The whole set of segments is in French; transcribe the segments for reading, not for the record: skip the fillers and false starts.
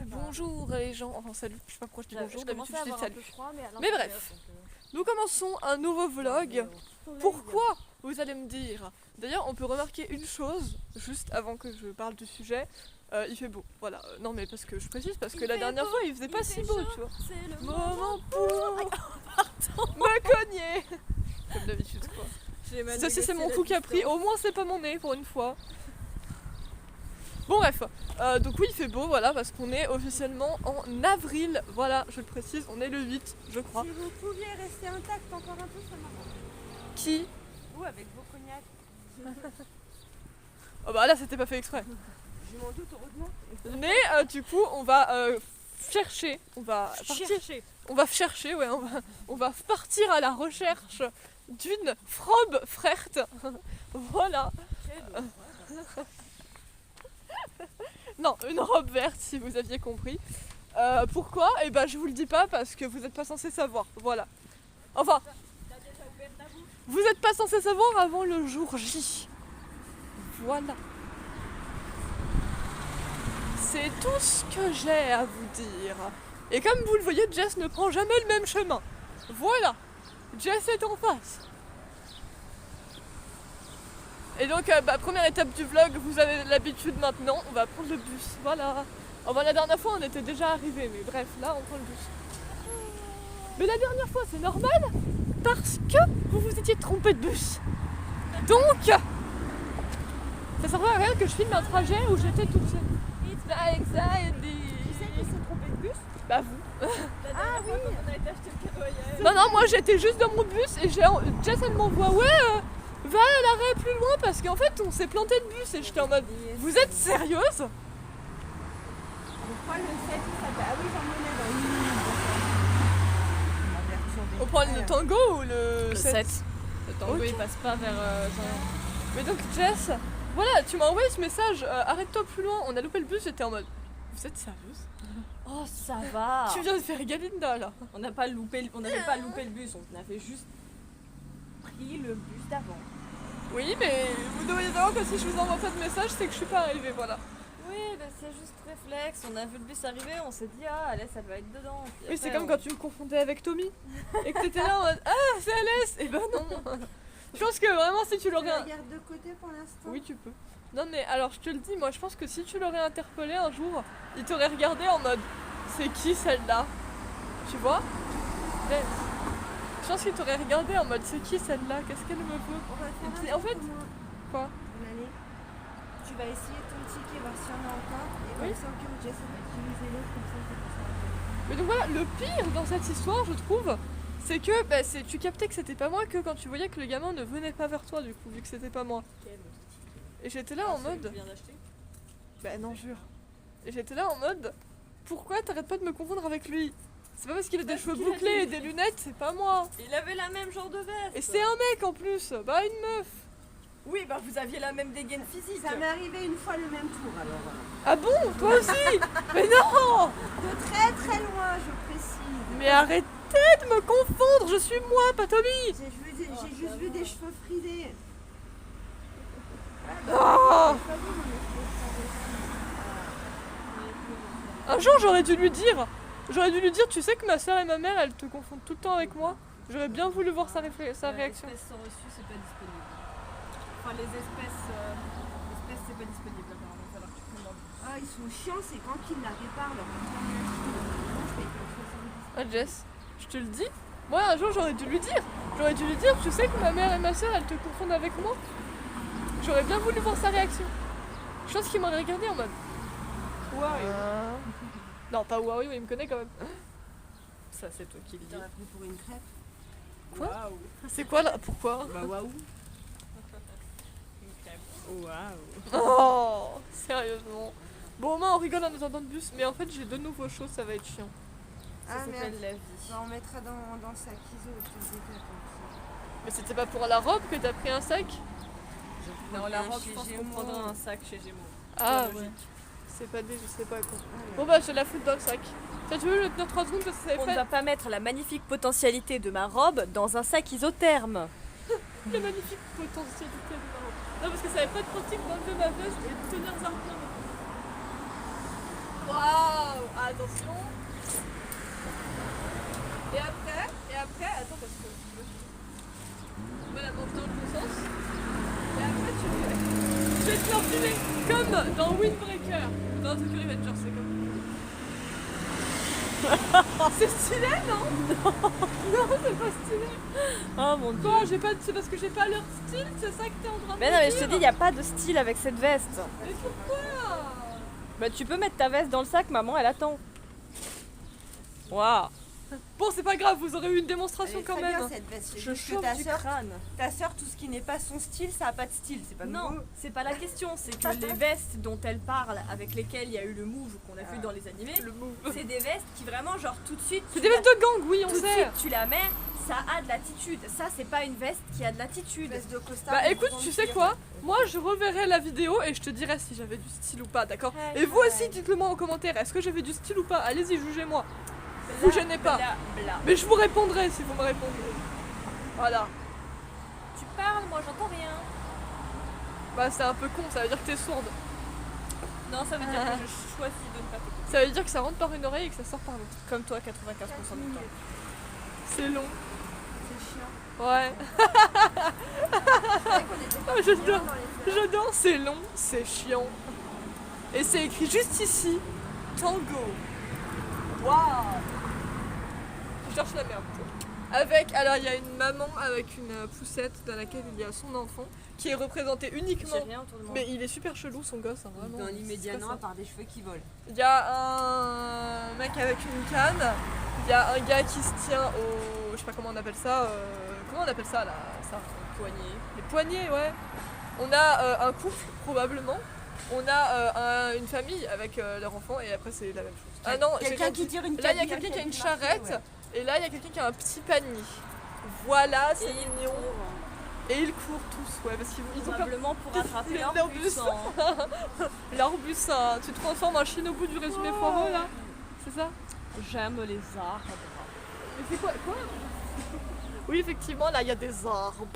Bonjour les gens, enfin salut, je sais pas pourquoi je dis bonjour, d'habitude je dis salut. Mais bref, Nous commençons un nouveau vlog. Pourquoi vous allez me dire? D'ailleurs on peut remarquer une chose, juste avant que je parle du sujet, il fait beau, voilà. Non mais parce que je précise, parce que la dernière fois il faisait pas si beau, tu vois. c'est le Moment pour me cogner. Comme d'habitude quoi. Ça c'est mon coup qui a pris, au moins c'est pas mon nez pour une fois. Bon bref, donc oui il fait beau voilà parce qu'on est officiellement en avril, voilà je le précise, on est le 8 je crois. Si vous pouviez rester intact encore un peu, ça m'arrange. Qui? Vous avec vos cognacs. Oh bah là c'était pas fait exprès. Je m'en doute heureusement. Mais du coup on va chercher, on va chercher, ouais, on va partir à la recherche d'une robe frerte. Voilà. Non, une robe verte si vous aviez compris. Pourquoi? Eh ben je vous le dis pas parce que vous n'êtes pas censé savoir. Voilà. Enfin, vous n'êtes pas censé savoir avant le jour J. Voilà. C'est tout ce que j'ai à vous dire. Et comme vous le voyez, Jess ne prend jamais le même chemin. Voilà. Jess est en face. Et donc, première étape du vlog, vous avez l'habitude maintenant, on va prendre le bus, voilà. Enfin, la dernière fois, on était déjà arrivés, mais bref, là, on prend le bus. Mais la dernière fois, c'est normal, parce que vous vous étiez trompé de bus. Donc, ça servait à rien que je filme un trajet où j'étais toute seule. It's my anxiety. Qui c'est qui s'est trompé de bus? Bah vous. Ah oui, on a été acheter le cadeau hier. Non, moi j'étais juste dans mon bus et Jess elle m'envoie, ouais, va à l'arrêt plus loin parce qu'en fait on s'est planté de bus et j'étais en mode, vous êtes sérieuse? Pourquoi le 7 il s'appelle? Ah oui, j'en menais dans On prend le tango ou le 7? Le tango Ok. il passe pas vers Mais donc Jess, voilà, tu m'as envoyé ce message, arrête-toi plus loin, on a loupé le bus, j'étais en mode, vous êtes sérieuse? Oh ça va. Tu viens de faire Galinda là. On n'avait pas loupé le bus, on avait juste pris le bus d'avant. Oui, mais vous devriez savoir que si je vous envoie pas de message, c'est que je suis pas arrivée, voilà. Oui, bah c'est juste réflexe, on a vu le bus arriver, on s'est dit ah Alès elle va être dedans. Puis Oui, c'est après, comme quand tu me confondais avec Tommy et que t'étais là en mode, ah, c'est Alès! Et ben non. Je pense que vraiment si tu l'aurais... regarde de côté pour l'instant. Oui, tu peux. Non, mais alors je te le dis, moi je pense que si tu l'aurais interpellé un jour, il t'aurait regardé en mode c'est qui celle-là? Tu vois? Mais je pense qu'il t'aurait regardé en mode c'est qui celle-là? Qu'est-ce qu'elle me veut? On va faire Et puis, un en fait, truc commun. quoi? Allez. Tu vas essayer ton ticket, voir s'il y en a encore. Et Oui. comme ça, au cas où Jess va utiliser l'autre, comme ça, c'est pour ça. Mais donc voilà, le pire dans cette histoire, je trouve, c'est que tu captais que c'était pas moi que quand tu voyais que le gamin ne venait pas vers toi, du coup, vu que c'était pas moi. Et j'étais là en mode. Tu viens d'acheter. Bah non, jure. Et j'étais là en mode, pourquoi t'arrêtes pas de me confondre avec lui? C'est pas parce qu'il a des Parce cheveux qu'il a bouclés et des- des lunettes, c'est pas moi. Il avait la même genre de veste. Et c'est un mec en plus, bah une meuf. Oui, bah vous aviez la même dégaine physique. Ça m'est arrivé une fois le même tour alors. Ah bon? Toi aussi? Mais non! De très très loin, je précise. Mais arrêtez de me confondre, je suis moi, pas Tommy. J'ai juste vu des cheveux frisés. Ah. Un jour j'aurais dû lui dire, tu sais que ma soeur et ma mère elles te confondent tout le temps avec moi. J'aurais bien voulu voir sa réaction. Les espèces sans reçu, c'est pas disponible. Enfin, les espèces c'est pas disponible apparemment, il va falloir que tu commandes. Ah, ils sont chiants, c'est quand ils la réparent leur Ah Jess, je te le dis. Moi un jour j'aurais dû lui dire, tu sais que ma mère et ma soeur elles te confondent avec moi. J'aurais bien voulu voir sa réaction. Je pense qu'il m'aurait regardé en mode. Non pas waouh, mais il me connaît quand même. Ça c'est toi qui le dis. T'aurais pris pour une crêpe. Quoi? Waouh. C'est quoi là? Pourquoi? Bah waouh. Waouh. Oh, sérieusement. Bon, au moins on rigole en attendant le bus, mais en fait j'ai de nouveaux choses, ça va être chiant. Ça Ah merde. s'appelle la vie. Bah, on mettra dans le sac ISO, tu le décales comme Mais c'était pas pour la robe que t'as pris un sac? ça. Non, la robe, Chez je pense qu'on Gémeaux. prendra un sac chez Gémeaux. Ah logique. ouais. C'est pas des, je sais pas quoi. Ah, Bon bah je la fous dans le sac. Tiens, tu veux le tenir 3 secondes parce que ça On avait ne va pas mettre la magnifique potentialité de ma robe dans un sac isotherme. la magnifique potentialité de ma robe. Non parce que ça avait pas de pratique d'enlever ma veste et de tenir un plein. Waouh. attention. Et après, attends parce que tu mets la manche dans le bon sens. Et après tu fais. Je vais te l'enfiler comme dans Windbreaker. Dans Tokyo Revenger, c'est comme. C'est stylé, non? Non, c'est pas stylé. Oh mon dieu. Quoi, c'est parce que j'ai pas leur style, c'est ça que t'es en train de Mais non, mais je te dis, il n'y a pas de style avec cette veste. Mais pourquoi? Bah, tu peux mettre ta veste dans le sac, maman, elle attend. Waouh. Bon, c'est pas grave, vous aurez eu une démonstration Elle est quand très même. bien, cette veste. C'est Je juste que chauffe ta du sœur, crâne. tout ce qui n'est pas son style, ça a pas de style. C'est pas Non, nouveau. c'est pas la question, c'est que les vestes dont elle parle, avec lesquelles il y a eu le move qu'on a vu dans les animés, Le move. c'est des vestes qui vraiment, genre tout de suite. C'est tu des la- vestes de gang, oui, on Tout de sait. suite, tu la mets, ça a de l'attitude. Ça, c'est pas une veste qui a de l'attitude. Veste de costard. Bah une écoute, grande tu sais cuir. quoi? Moi je reverrai la vidéo et je te dirai si j'avais du style ou pas, d'accord? Ouais, Et vous aussi dites-le moi en commentaire, est-ce que j'avais du style ou pas? Allez-y, jugez-moi. Vous gênez pas. Bla, bla. Mais je vous répondrai si vous me répondrez. Voilà. Tu parles, moi j'entends rien. Bah c'est un peu con, ça veut dire que t'es sourde. Non, ça veut dire que je choisis de ne pas t'écouter. Ça veut dire que ça rentre par une oreille et que ça sort par l'autre. Comme toi, 95% du temps. C'est long. C'est chiant. Ouais. C'est vrai qu'on était pas Ah, j'adore. bien dans les fleurs. J'adore, c'est long, c'est chiant. Et c'est écrit juste ici, Tango. Waouh. Je cherche la merde. Avec, alors il y a une maman avec une poussette dans laquelle il y a son enfant qui est représenté uniquement. J'ai rien autour de moi. Mais il est super chelou son gosse, hein, vraiment. Dans C'est l'immédiat quoi, ça noir par des cheveux qui volent. Il y a un mec avec une canne, il y a un gars qui se tient au. Je sais pas comment on appelle ça. Comment on appelle ça là? Ça. Poignée. Les poignets, ouais. On a un couple, probablement. On a une famille avec leur enfant et après c'est la même chose. Ah non, Quelqu'un qui tire une là il y a canne, quelqu'un qui a une qui marche, charrette ouais. et là il y a quelqu'un qui a un petit panier. Voilà, c'est Et ils mignon. courent. Et ils courent tous, ouais, parce qu'ils ont peur. Probablement pour attraper leur Leur bus. bus. L'arbus, hein. Tu te transformes en Shinobu du résumé foireux là? C'est ça? J'aime les arbres. Mais c'est quoi? Oui, effectivement, là il y a des arbres.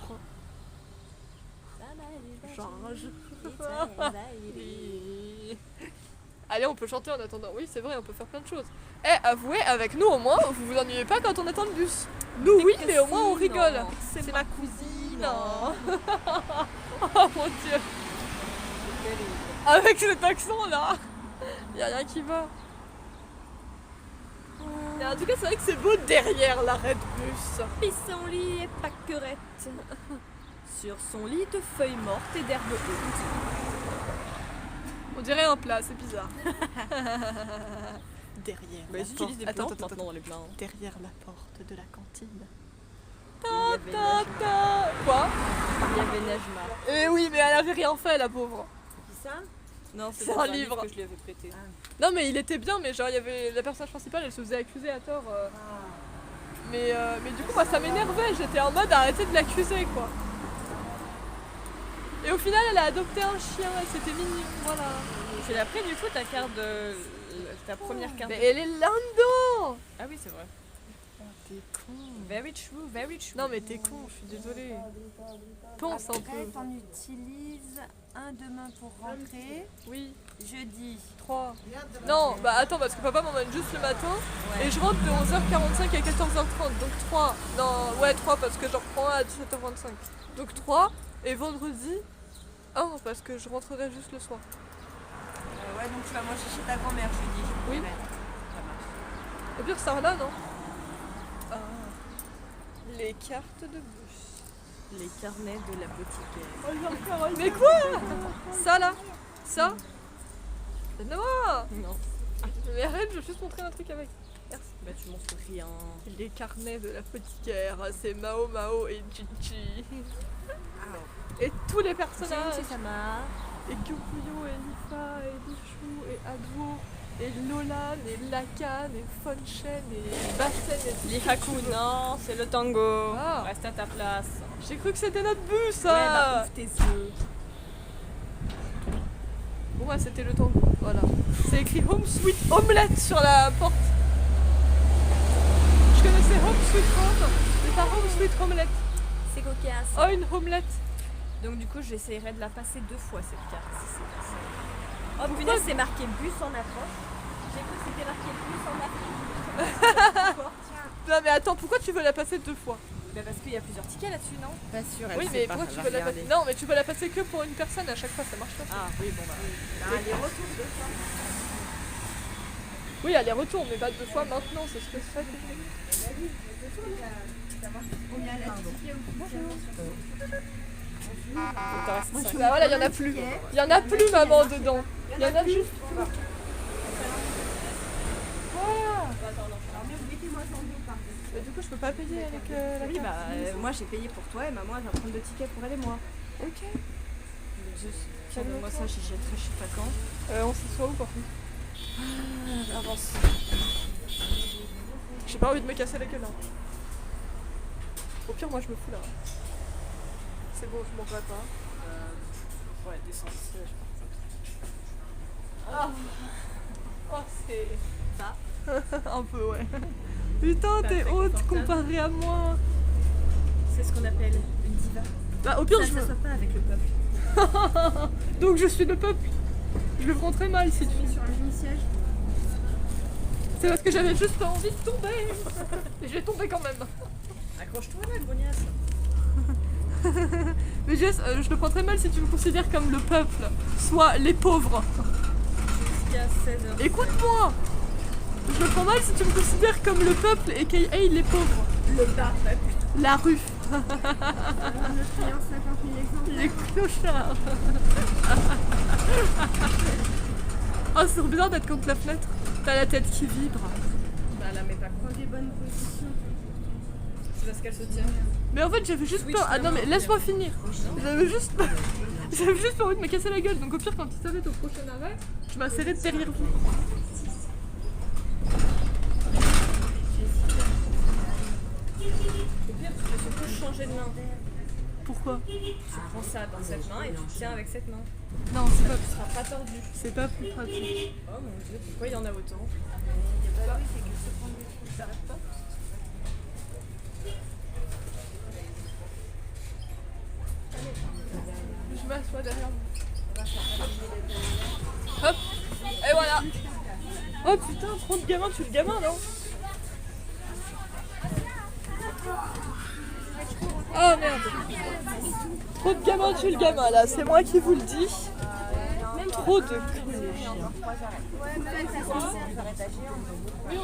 Allez, on peut chanter en attendant. Oui, c'est vrai, on peut faire plein de choses. Eh, avouez, avec nous au moins, vous vous ennuyez pas quand on attend le bus. Nous, oui, mais au moins on rigole. C'est ma cousine. Oh mon dieu. Avec cet accent là, y a rien qui va. Mais en tout cas, c'est vrai que c'est beau derrière l'arrêt de bus. Pis son lit et pâquerette. Sur son lit de feuilles mortes et d'herbes hautes. On dirait un plat, c'est bizarre. Derrière. Bah, la ils porte. utilisent des Attends, plantes attends, maintenant attends. dans les plats. hein. Derrière la porte de la cantine. Il y avait Najma. Quoi? Il y avait Najma. Eh oui, mais elle avait rien fait, la pauvre. Qui ça? Non, C'est dans un livre. que je lui avais prêté. Non, mais il était bien, mais genre, il y avait la personnage principale, elle se faisait accuser à tort. Mais du coup, moi, ça m'énervait. J'étais en mode arrêtez de l'accuser, quoi. Et au final, elle a adopté un chien et c'était mignon, voilà. Tu l'as pris du coup ta carte de. Ta première carte. Mais elle est là-dedans. Ah oui, c'est vrai. T'es con. Very true, very true. Non, mais t'es con, je suis désolée. Pense un Après, peu. t'en utilises un demain pour rentrer. Oui, Jeudi. 3. Non, bah attends, parce que papa m'emmène juste le matin. Ouais. Et je rentre de 11h45 à 14h30, donc 3. Non, ouais, 3 parce que je reprends à 17h25. Donc 3. Et vendredi, 1 parce que je rentrerai juste le soir. Ouais, donc tu vas manger chez ta grand-mère jeudi. Oui. Ouais, ça marche. Au pire, ça là, non? Ah. Les cartes de bus. Les carnets de l'apothicaire. Mais quoi? Ça là? Ça? Donne-moi! Non. Mais arrête, je vais juste montrer un truc avec. Merci. Bah tu montres rien. Les carnets de l'apothicaire, c'est Mao Mao et Chichi. Et tous les personnages. Sama. Et Kyokuyo, et Lifa, et Lichou, et Adwo, et Lolan, et Lakan, et Fonchen, et Bassen, et Lihaku, non, c'est le tango. Ah. Reste à ta place. J'ai cru que c'était notre bus, Ouais, ça. bah ouvre tes yeux. Bon, ouais, c'était le tango, voilà. C'est écrit Home Sweet Omelette sur la porte. Je connaissais Home Sweet Home, mais pas Home Sweet Omelette. C'est cocasse. Oh, une omelette. Donc du coup, j'essayerai de la passer 2 fois cette carte si c'est possible. Oh punaise, c'est marqué bus en approche. J'ai cru que c'était marqué Non mais attends, pourquoi tu veux la passer 2 fois? Bah parce qu'il y a plusieurs tickets là-dessus, non? Pas sûr, elle Oui, sait mais pas, pourquoi elle tu va veux la regarder. passer? Non, mais tu veux la passer que pour une personne à chaque fois, ça marche pas. Ah oui, bon bah. Aller-retour 2 fois. Oui, aller-retour, mais pas 2 fois maintenant, c'est ce que je fais. Bah voilà, il y en a plus. Il y en a plus, maman, dedans. Il y en a juste. Mais du coup, je peux pas payer avec la Oui, carte. bah moi j'ai payé pour toi et maman elle va prendre 2 tickets pour elle et moi. Ok. Tiens, donne-moi ça, j'y jetterai je sais pas quand. On s'assoit où par contre? Avance. J'ai pas envie de me casser la gueule là. Au pire, moi je me fous là. C'est bon, je m'en vais pas. Ouais, descends ici, je Ah. Oh, c'est. Ça Un peu, ouais. Putain, t'es très haute confortable. comparée à moi. C'est ce qu'on appelle une diva. Bah, au pire, Ça je me. s'assoit pas avec le peuple. Donc, je suis le peuple. Je le prends très mal si tu. Sur un mini-siège. C'est parce que j'avais juste pas envie de tomber. Et j'ai tombé quand même. Accroche-toi là, grognasse. Mais Jess, je le prends très mal si tu me considères comme le peuple, soit les pauvres. Jusqu'à 16h. Écoute-moi. Je le prends mal si tu me considères comme le peuple et aka les pauvres. Le bas peuple. La rue. Le client 50 000 exemplaires. Les clochards. Oh, c'est trop bizarre d'être contre la fenêtre. T'as la tête qui vibre. Bah la mets pas quoi. Prends des bonnes positions. C'est parce qu'elle se tient. Mais en fait, j'avais juste Switch peur. Ah la non, main, mais laisse-moi finir. J'avais juste pas envie de me casser la gueule. Donc au pire, quand tu s'arrête au prochain arrêt, je m'insérais derrière vous. Au pire, tu peux surtout changer de main. Pourquoi? Tu prends ça dans cette main et tu tiens avec cette main. Non, c'est pas, Tu seras pas tordu. c'est pas plus pratique. Oh mon dieu, pourquoi il y en a autant? T'arrêtes pas? Je m'assois derrière vous. Hop. Et voilà. Oh putain, trop de gamins, tu es le gamin, non? Oh merde. Trop de gamins, tu es le gamin là, c'est moi qui vous le dis. Trop de cons. Oui, on s'arrête à Géant, oui.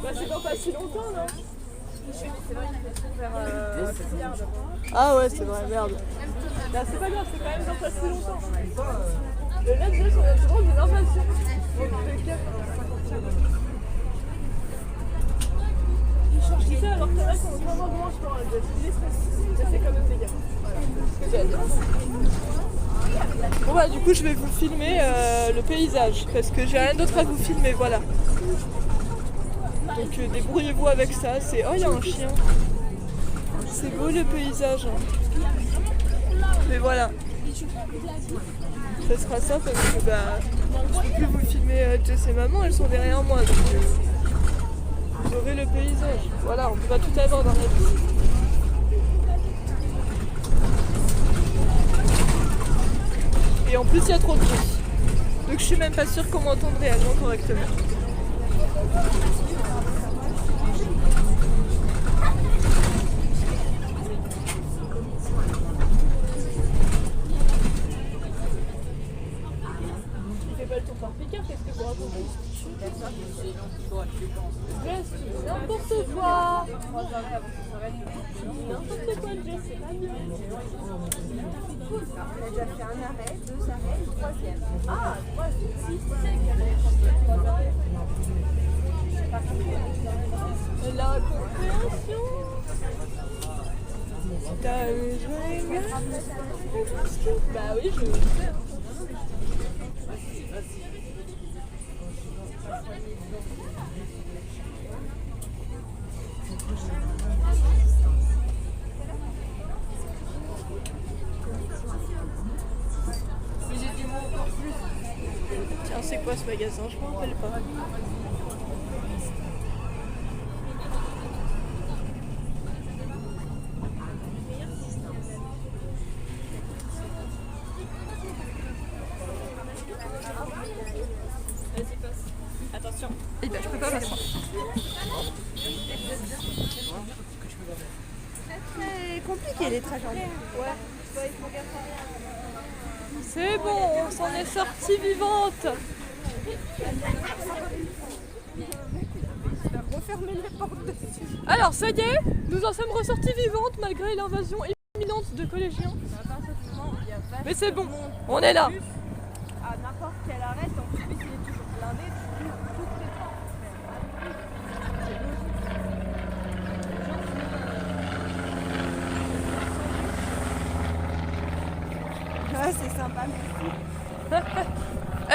Bah c'est dans pas si longtemps, non? Ah ouais, c'est vrai, merde. Bah c'est pas grave, c'est quand même dans pas si longtemps. Le net de son droit d'une invasion. Ils cherchent qui c'est alors que c'est vrai qu'on est vraiment loin sur un jet. Mais c'est quand même dégueu. Voilà, c'est ce que j'ai à dire. Bon bah du coup je vais vous filmer le paysage parce que j'ai rien d'autre à vous filmer, voilà. Donc débrouillez-vous avec ça, c'est... Oh il y a un chien. C'est beau le paysage. Hein. Mais voilà. Ça sera ça parce que bah je peux plus vous filmer Jess et maman, elles sont derrière moi. Donc vous aurez le paysage. Voilà, on peut pas tout avoir dans la vie. Et en plus il y a trop de bruit. Donc je suis même pas sûre qu'on m'entende réellement correctement. Il fait pas le tour par Picard, qu'est-ce que vous racontez? Jess, tu dis n'importe quoi. N'importe quoi, Jess, c'est pas bien. On a déjà fait un arrêt, 2 arrêts, le 3e. Ah, ouais, si. La compréhension. T'as besoin de... Bah oui, je le sais. Mais j'ai du mot encore plus. Tiens, c'est quoi ce magasin? Je m'en rappelle pas. Vas-y, passe. Attention. Eh ben, je peux pas m'asseoir. compliqué les trajets en bus. C'est bon, on s'en est sortie vivante. Refermer les portes dessus. Alors ça y est, nous en sommes ressorties vivantes malgré l'invasion imminente de collégiens. Mais c'est bon, on est là. À n'importe quel arrêt, tant que le bus il est toujours blindé, tu ouvres toutes les portes. Ouais, c'est sympa, merci.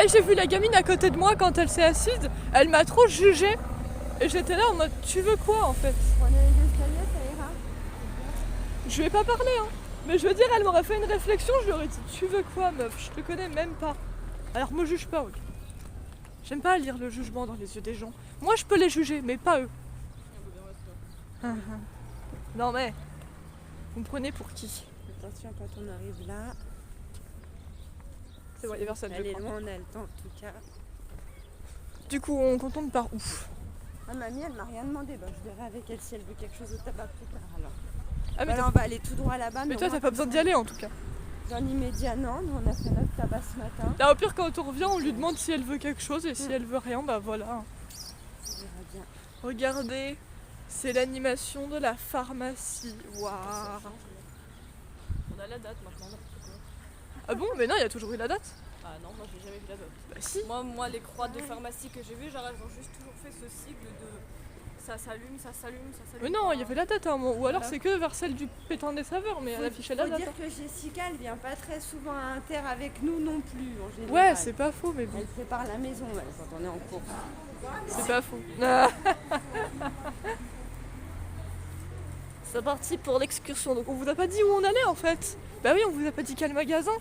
Eh, j'ai vu la gamine à côté de moi quand elle s'est assise, elle m'a trop jugée. Et j'étais là en mode, tu veux quoi en fait? Prenez les escaliers, ça ira. Je lui ai pas parlé hein. Mais je veux dire, elle m'aurait fait une réflexion, je lui aurais dit, tu veux quoi meuf? Je te connais même pas. Alors me juge pas, ok? J'aime pas lire le jugement dans les yeux des gens. Moi je peux les juger, mais pas eux. Non mais, vous me prenez pour qui? Attention quand on arrive là. C'est bon, il y a personne, je Elle est crois. loin, on a le temps en tout cas. Du coup, on contourne par où? Ah, mamie, elle m'a rien demandé. Bah, je verrai avec elle si elle veut quelque chose au tabac plus tard alors. Ah mais, Bah, là, on va aller tout droit là-bas. mais au toi moins, t'as pas besoin d'y aller en tout cas. dans l'immédiat, non. Nous, on a fait notre tabac ce matin. Là au pire quand on revient, on lui demande si elle veut quelque chose et si elle veut rien, bah voilà. On verra bien. Regardez, c'est l'animation de la pharmacie. Waouh. On a la date maintenant. Ah bon? Mais non, il y a toujours eu la date. Ah non, moi j'ai jamais vu la date. Bah si. Moi les croix de pharmacie que j'ai vues, genre elles ont juste toujours fait ce cycle de ça s'allume, ça s'allume, ça s'allume. Mais non, il y avait la date à un moment. Ou alors c'est que vers celle du pétain des saveurs, mais elle affichait la Faut date. dire que Jessica, elle vient pas très souvent à Inter avec nous non plus en général. Ouais, c'est pas faux, mais bon, Elle prépare la maison elle, quand on est en cours. c'est pas faux. C'est parti pour l'excursion. Donc on vous a pas dit où on allait en fait. Bah oui, on vous a pas dit quel magasin.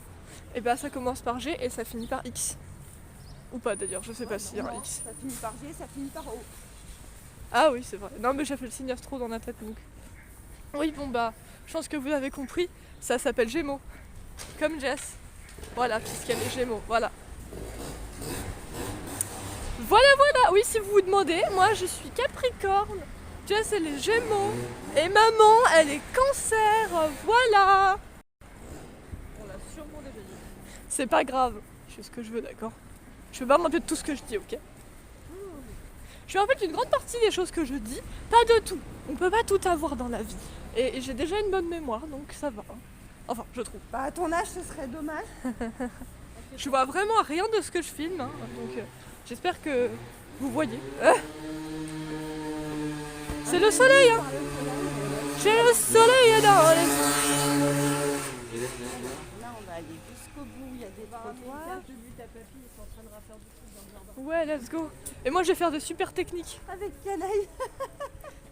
Et bah ça commence par G et ça finit par X. Ou pas d'ailleurs, je sais pas s'il y a un X. Ça finit par G, ça finit par O. Ah oui, c'est vrai. Non mais j'ai fait le signe astro dans la tête donc. Oui, bon bah, je pense que vous avez compris, ça s'appelle Gémeaux. Comme Jess. Voilà, puisqu'elle est Gémeaux, voilà. Voilà, oui, si vous vous demandez, moi je suis Capricorne. Jess, elle est Gémeaux. Et maman, elle est Cancer, voilà. On l'a sûrement déjà dit. C'est pas grave, je fais ce que je veux, d'accord? Je vais pas me rappeler de tout ce que je dis, ok? Je me rappelle d'une grande partie des choses que je dis, pas de tout. On peut pas tout avoir dans la vie. Et j'ai déjà une bonne mémoire, donc ça va. Enfin, je trouve. Bah, à ton âge, ce serait dommage. Je vois vraiment rien de ce que je filme, hein, donc j'espère que vous voyez. C'est le soleil, hein! J'ai le soleil dans les... Là, on va aller jusqu'au bout. Il y a des trottoirs. J'ai vu ta papille, ils sont en train de refaire du truc dans le jardin. Ouais, let's go. Et moi, je vais faire des super techniques. Avec canaille.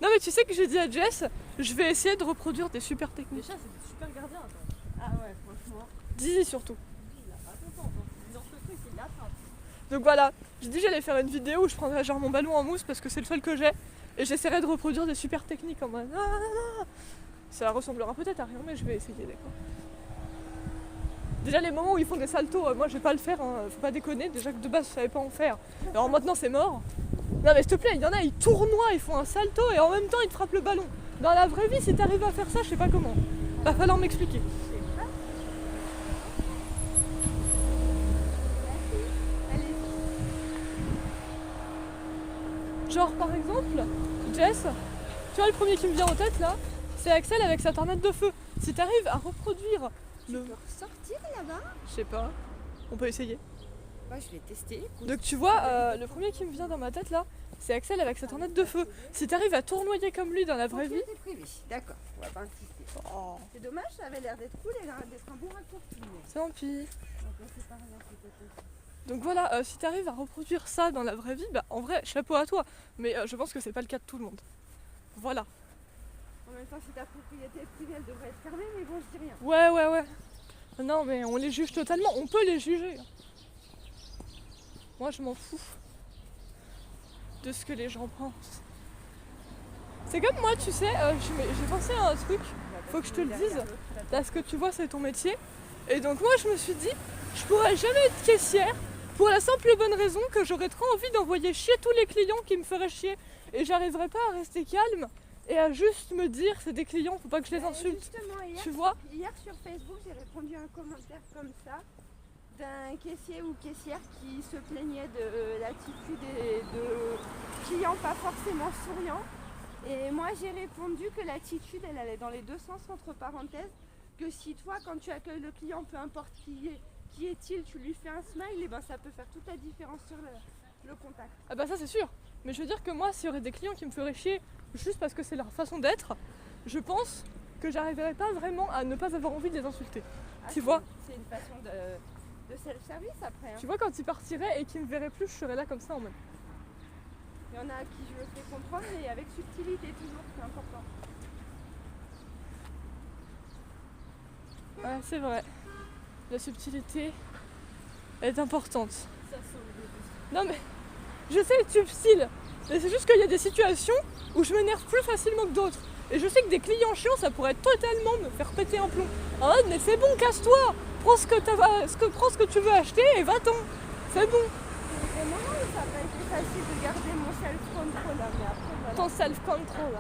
Non, mais tu sais que j'ai dit à Jess, je vais essayer de reproduire des super Les techniques. chats, c'est des super gardiens, attends. Ah ouais, franchement. Dizzy surtout. Il a pas content, dans ce truc, il l'attrape. Donc voilà, j'ai dit que j'allais faire une vidéo où je prendrais genre mon ballon en mousse parce que c'est le seul que j'ai. Et j'essaierai de reproduire des super techniques en mode... Ça ressemblera peut-être à rien, mais je vais essayer, d'accord. Déjà les moments où ils font des saltos, moi je vais pas le faire, hein, faut pas déconner, déjà que de base je savais pas en faire. Alors maintenant c'est mort. Non mais s'il te plaît, il y en a, ils tournoient, ils font un salto et en même temps ils te frappent le ballon. Dans la vraie vie, si t'arrives à faire ça, je sais pas comment. Va falloir m'expliquer. Genre par exemple, Jess, tu vois le premier qui me vient en tête là, c'est Axel avec sa tornade de feu. Si t'arrives à reproduire le... Sortir là-bas. Je sais pas, on peut essayer. Bah, je vais tester. Donc tu vois, le premier qui me vient dans ma tête là, c'est Axel avec sa tornade de feu. Si t'arrives à tournoyer comme lui dans la vraie vie... C'est privé. D'accord, on va pas insister. Oh, C'est dommage, ça avait l'air d'être cool et l'air d'être un bon raccourci. Mais... tant pis. Donc là, c'est pas rien, peut-être. Donc voilà, si t'arrives à reproduire ça dans la vraie vie, bah en vrai, chapeau à toi. Mais je pense que c'est pas le cas de tout le monde. Voilà. En même temps, si ta propriété est privée, elle devrait être fermée, mais bon, je dis rien. Ouais. Non mais on les juge totalement, on peut les juger. Moi je m'en fous de ce que les gens pensent. C'est comme moi, tu sais, j'ai pensé à un truc, faut que je te le dise, parce que tu vois c'est ton métier. Et donc moi je me suis dit, je pourrais jamais être caissière pour la simple et bonne raison que j'aurais trop envie d'envoyer chier tous les clients qui me feraient chier. Et j'arriverais pas à rester calme et à juste me dire c'est des clients, faut pas que je les insulte. Justement, Tu vois? hier sur Facebook, j'ai répondu à un commentaire comme ça d'un caissier ou caissière qui se plaignait de l'attitude de clients pas forcément souriants. Et moi, j'ai répondu que l'attitude, elle allait dans les deux sens, entre parenthèses, que si toi, quand tu accueilles le client, peu importe qui est-il, tu lui fais un smile, et ben ça peut faire toute la différence sur le contact. Ah bah ça c'est sûr. Mais je veux dire que moi, s'il y aurait des clients qui me feraient chier juste parce que c'est leur façon d'être, je pense que j'arriverais pas vraiment à ne pas avoir envie de les insulter. Tu vois? C'est une façon de self-service après. Hein. Tu vois, quand ils partiraient et qu'ils me verraient plus, je serais là comme ça en mode. Il y en a à qui je le fais comprendre, mais avec subtilité toujours, c'est important. Ouais, c'est vrai. La subtilité est importante. Ça sent le début. Non mais, je sais être subtile, mais c'est juste qu'il y a des situations où je m'énerve plus facilement que d'autres. Et je sais que des clients chiants, ça pourrait totalement me faire péter un plomb. Ah ouais, mais c'est bon, casse-toi, prends ce que tu veux acheter et va-t'en. C'est bon. Des moments où ça n'a pas été facile de garder mon self-control, là, mais après, voilà. Ton self-control.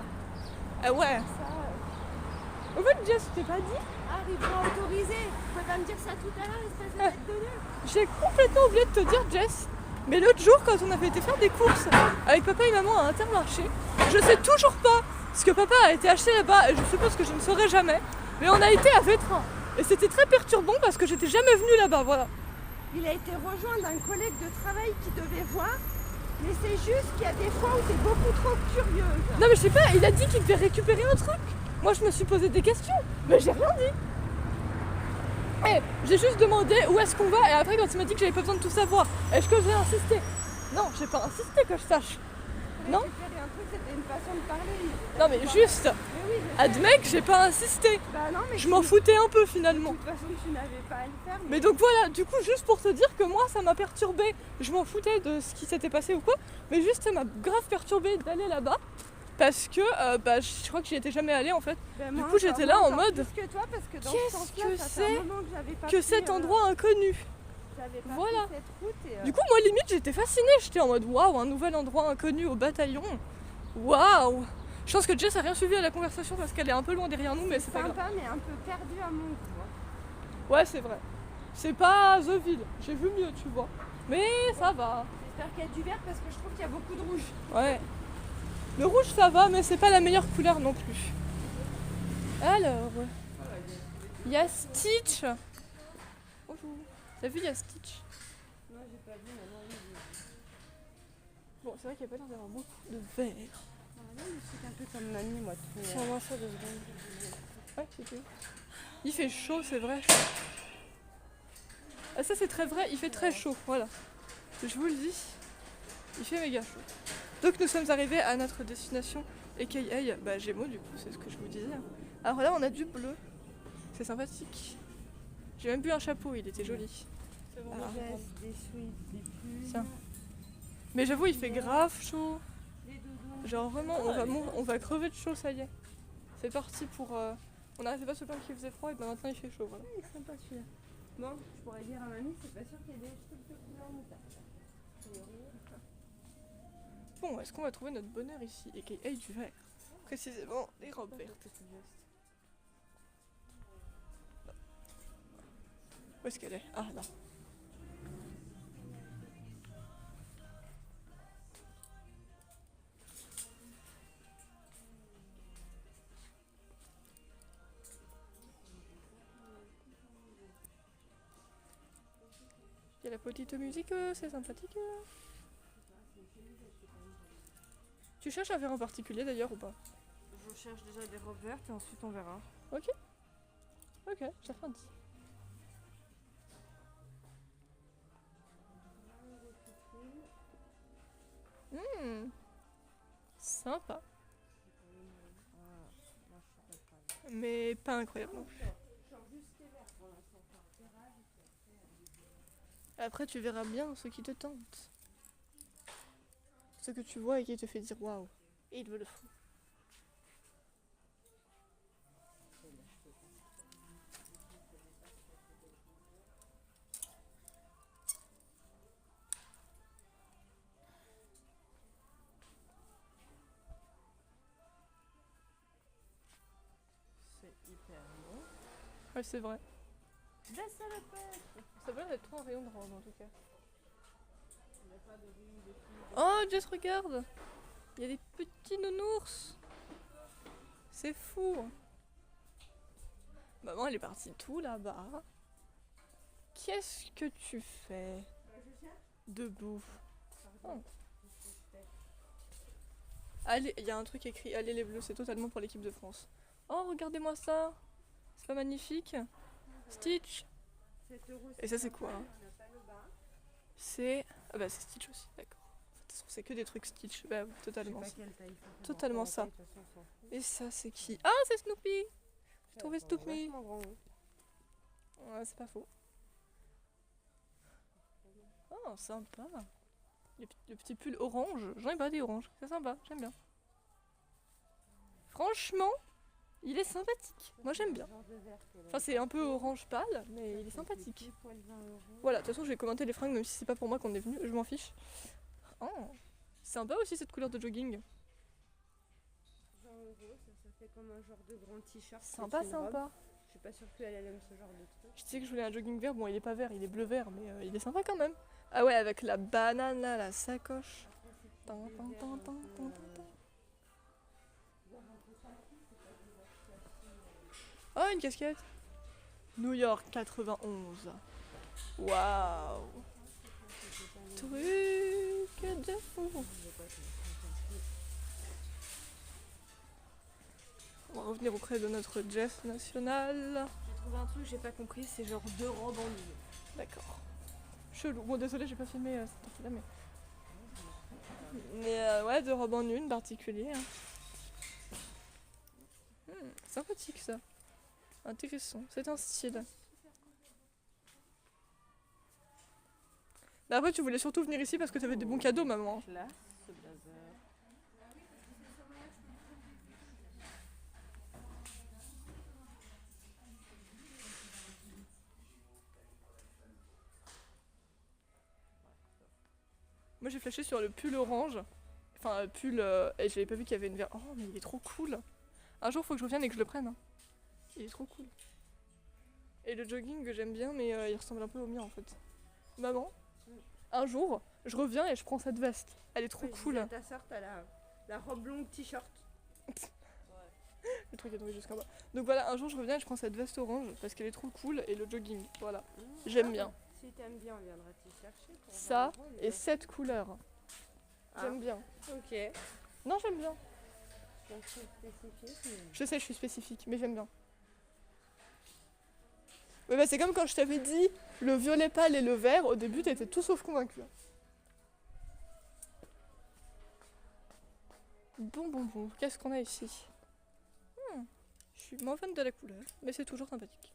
Ah ouais. Ça, En fait, Jess, je t'ai pas dit. arrivera autorisé. Tu peux pas me dire ça tout à l'heure, espèce de tête de nœud. J'ai complètement oublié de te dire, Jess. Mais l'autre jour, quand on avait été faire des courses avec papa et maman à Intermarché, je sais toujours pas ce que papa a été acheté là-bas, et je suppose que je ne saurai jamais. Mais on a été à Vétrin. Et c'était très perturbant parce que j'étais jamais venue là-bas, voilà. Il a été rejoint d'un collègue de travail qui devait voir, mais c'est juste qu'il y a des fois où t'es beaucoup trop curieuse. Non mais je sais pas, il a dit qu'il devait récupérer un truc. Moi je me suis posé des questions, mais j'ai rien dit. Et j'ai juste demandé où est-ce qu'on va, et après quand il m'a dit que j'avais pas besoin de tout savoir, est-ce que j'ai insisté? Non, j'ai pas insisté que je sache. Non. Récupérer un truc, c'était une façon de parler. Non mais juste, Mais oui, je sais. admets que j'ai pas insisté. Bah non, mais Je m'en foutais un peu finalement. de toute façon, tu n'avais pas à le faire. Mais donc voilà, du coup juste pour te dire que moi ça m'a perturbé, je m'en foutais de ce qui s'était passé ou quoi, mais juste ça m'a grave perturbé d'aller là-bas. Parce que je crois que j'y étais jamais allée en fait. Ben, Du moi, coup, j'étais là en mode, plus que toi, parce que dans qu'est-ce ce sens-là, que ça fait c'est un moment que j'avais pas Que pris, cet endroit inconnu. j'avais pas Voilà. pris cette route et, Du coup, moi limite j'étais fascinée, j'étais en mode waouh, un nouvel endroit inconnu au bataillon. Waouh. Je pense que Jess a rien suivi à la conversation parce qu'elle est un peu loin derrière nous, mais c'est pas grave. sympa, mais un peu perdu à mon goût. Hein. Ouais, c'est vrai. C'est pas The Ville, j'ai vu mieux, tu vois. Mais ça va. J'espère qu'il y a du vert parce que je trouve qu'il y a beaucoup de rouge. Ouais. Le rouge ça va, mais c'est pas la meilleure couleur non plus. Alors, il y a Stitch. Bonjour. T'as vu, il y a Stitch. Non, j'ai pas vu, mais non, oui. Bon, c'est vrai qu'il n'y a pas l'air d'avoir beaucoup de verre. Là, je suis un peu comme mamie, moi. On va faire 2 secondes. Ouais, c'est tout. Il fait chaud, c'est vrai. Ah, ça c'est très vrai, il fait très chaud, voilà. Je vous le dis, il fait méga chaud. Donc nous sommes arrivés à notre destination, aka Gémeaux, du coup, c'est ce que je vous disais. Alors là, on a du bleu, c'est sympathique. J'ai même bu un chapeau, il était joli. Des Ah. vestes, des sweats, des pulls. Tiens. Mais j'avoue, il fait grave chaud. Des doudous. Genre vraiment, on va crever de chaud, ça y est. C'est parti pour... On n'arrêtait pas de se plaindre qu'il faisait froid et ben maintenant il fait chaud, voilà. Il est sympa celui-là. Bon, je pourrais dire à mamie, c'est pas sûr qu'il y ait des trucs de couleur moutarde. Bon, est-ce qu'on va trouver notre bonheur ici, aka du vert? Précisément, les robes vertes. Où est-ce qu'elle est? Ah, là. Il y a la petite musique, c'est sympathique. Tu cherches un verre en particulier d'ailleurs ou pas? Je cherche déjà des robes vertes et ensuite on verra. Ok, j'ai rien dit. Sympa. Mais pas incroyable non plus. Après tu verras bien ce qui te tente. Ce que tu vois et qui te fait dire waouh. Et il veut le fou. Ouais, c'est vrai. Baisse à la pêche. Ça va être trop un rayon de robe en tout cas. Il n'y a pas de rue, de filles. Oh, Jess, regarde! Il y a des petits nounours! C'est fou! Maman, elle est partie tout là-bas. Qu'est-ce que tu fais? Debout. Oh. Allez, il y a un truc écrit Allez les Bleus, c'est totalement pour l'équipe de France. Oh, regardez-moi ça! C'est pas magnifique? Stitch! 7 euros, Et ça, c'est quoi, hein? On n'a pas le bas. C'est. Ah bah, c'est Stitch aussi, d'accord. De toute façon, c'est que des trucs Stitch. Bah, oui, totalement. Je sais pas quelle taille, faut Totalement savoir ça. quelle taille, de toute façon, on s'en fout. Et ça, c'est qui? Ah, c'est Snoopy! J'ai trouvé Ça, Snoopy! vachement grand, hein. Ouais, c'est pas faux. Oh, sympa. Le petit pull orange. J'en ai pas des oranges. C'est sympa, j'aime bien. Franchement, il est sympathique. Moi, j'aime bien. Ce genre de vert qu'elle a. Enfin, c'est un peu orange pâle, mais il est C'est sympathique. pile poil 20 euros. Voilà, de toute façon, je vais commenter les fringues, même si c'est pas pour moi qu'on est venu. Je m'en fiche. Oh, sympa aussi cette couleur de jogging. 20 euros, ça fait comme un genre de grand t-shirt. Sympa, c'est une robe. sympa. Je suis pas sûre qu'elle aime ce genre de truc. Je disais que je voulais un jogging vert. Bon, il est pas vert, il est bleu-vert, mais il est sympa quand même. Ah ouais, avec la banane là, la sacoche. Après, c'est plus Tin, des tin, verts tin, un tin, peu, tin, tin. verts un peu funky, c'est pas des verts classiques. Oh, une casquette. New York 91. Waouh. Truc de fou. On va revenir auprès de notre Jeff national. J'ai trouvé un truc, j'ai pas compris, c'est genre 2 robes en une. D'accord. Chelou. Bon, désolé, j'ai pas filmé cette partie-là, mais. Ouais, deux robes en une, particulier. Hein. Sympathique ça. Intéressant. C'est un style. Mais après, tu voulais surtout venir ici parce que t'avais des bons cadeaux, maman. Classe, ce blazer. Moi, j'ai flashé sur le pull orange. Enfin, pull. Et j'avais pas vu qu'il y avait une vert. Oh, mais il est trop cool. Un jour, faut que je revienne et que je le prenne. Hein. Il est trop cool. Et le jogging que j'aime bien, mais il ressemble un peu au mien en fait. Maman, un jour, je reviens et je prends cette veste. Elle est trop Ouais, je cool. disais à ta sœur, t'as la robe longue t-shirt. Le truc est tombé jusqu'en bas. Donc voilà, un jour, je reviens et je prends cette veste orange parce qu'elle est trop cool et le jogging. Voilà, j'aime bien. Si t'aimes bien, on viendra t'y chercher. Pour Ça voir les et autres. cette couleur. Ah. J'aime bien. Ok. Non, j'aime bien. Donc c'est spécifique. Mais... Je sais, je suis spécifique, mais j'aime bien. Ouais, bah, c'est comme quand je t'avais dit le violet pâle et le vert, au début t'étais tout sauf convaincu. Bon, qu'est-ce qu'on a ici? Je suis moins fan de la couleur, mais c'est toujours sympathique.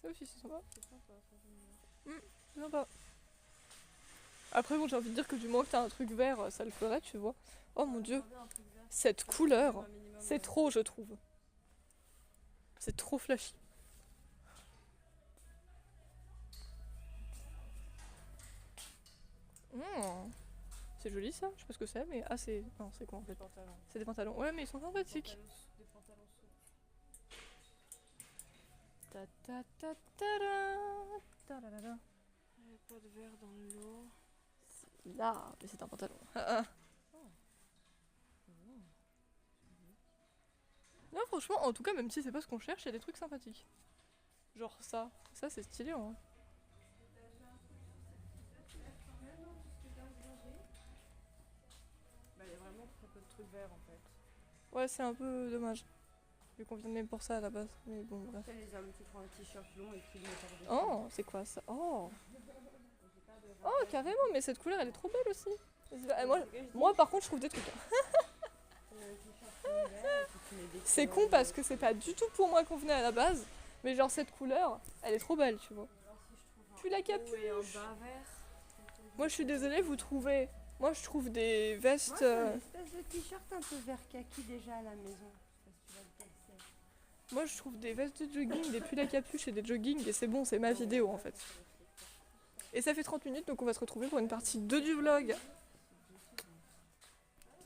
Ça aussi c'est sympa. C'est sympa, ça j'aime bien. C'est sympa. Après bon, j'ai envie de dire que du moment que t'as un truc vert, ça le ferait, tu vois. Oh mon dieu, cette couleur, c'est trop je trouve. C'est trop flashy. C'est joli ça, je sais pas ce que c'est, mais ah c'est... Non, c'est quoi en fait? Pantalon. C'est des pantalons. Ouais, mais ils sont sympathiques. Des pantalons souples. Ta ta ta ta da, ta da da da. Il n'y a pas de verre dans l'eau. Là, mais c'est un pantalon. Ah, ah. Non, franchement, en tout cas, même si c'est pas ce qu'on cherche, il y a des trucs sympathiques. Genre ça c'est stylé en vrai. Bah, il y a vraiment très peu de trucs verts en fait. Ouais, c'est un peu dommage. Vu qu'on vient même pour ça à la base. Mais bon, bref. Tu sais, les hommes, tu prends un t-shirt long et tu le mets par-dessus. Oh, c'est quoi ça? Oh, carrément, mais cette couleur elle est trop belle aussi. Moi par contre, je trouve des trucs. C'est con parce que c'est pas du tout pour moi qu'on venait à la base. Mais genre cette couleur, elle est trop belle, tu vois. Puis la capuche. Et un bas vert. Moi je suis désolée, vous trouvez... Moi je trouve des vestes... Moi, j'ai une espèce de t-shirt un peu vert kaki déjà à la maison. Je sais pas si tu vas le Moi je trouve des vestes de jogging, des pulls à capuche et des joggings et c'est bon, c'est ma vidéo en fait. Et ça fait 30 minutes donc on va se retrouver pour une partie 2 du vlog.